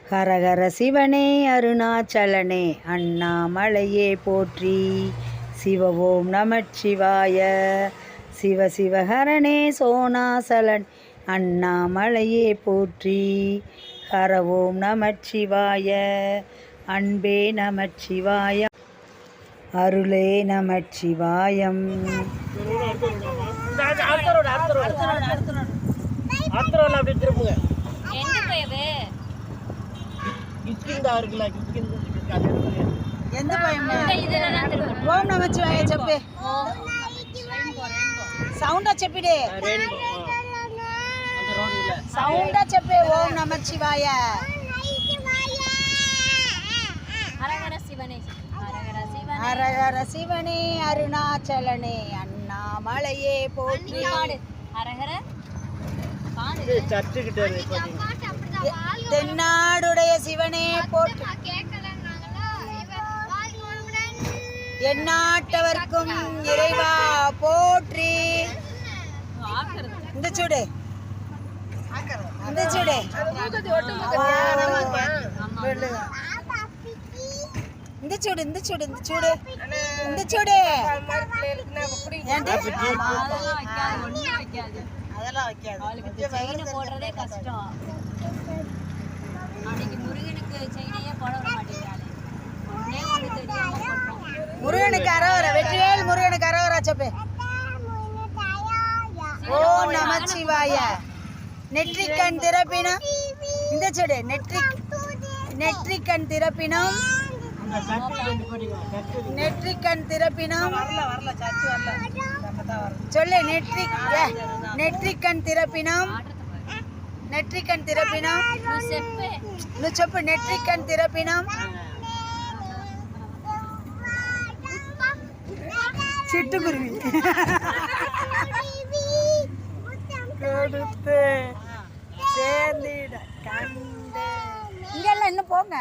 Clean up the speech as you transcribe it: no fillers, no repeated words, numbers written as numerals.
ஹரஹர சிவனே அருணாச்சலனே அண்ணாமலையே போற்றி. சிவ நமச்சிவாய. சிவ சிவஹரணே சோனாசலன் அண்ணாமலையே போற்றி. ஹர நமச்சிவாய. அன்பே நமச்சிவாய. அருளே நமச்சிவாயம். ఓం నమచివాయ చెప్పే సౌండ్ చెప్పిడే సౌండ్ చెప్పే ఓం నమచివాయ. ஹரஹர சிவனே அருணாச்சலனே அண்ணாமலையே போற்றி. தென்னாடுடைய சிவனே போற்றி. எந்நாட்டவர்க்கும் இறைவா போற்றி. இந்த சூடு இந்த சூடு இந்த சூடு இந்த சூடு இந்த சூடு இந்த சூடு அதெல்லாம் வைக்காது. போடுறதே கஷ்டம். அன்னைக்கு முருகனுக்கு செயினையே போட விட மாட்டேங்கிறாளே. முருகனுக்கு அரோரா. வெற்றிவேல் முருகனுக்கு அரோரா చెప్పే. ஓம் நமச்சிவாய. நெற்றிக்கண் திறப்பினம் இந்த சூடு நெற்றிக்கண் திறப்பினம் நெற்றிக்கண் திறப்பினம் சொல்லு. நெற்றிக்கண் திறப்பினம் நெற்றிக்கண் திறப்பினம் నువ్వు చెప్పు. நெற்றிக்கண் திறப்பினம் சிட்டுக்குருவி கொடுத்து சேர்ந்திட கண்டு இங்கெல்லாம் இன்னும் போங்க.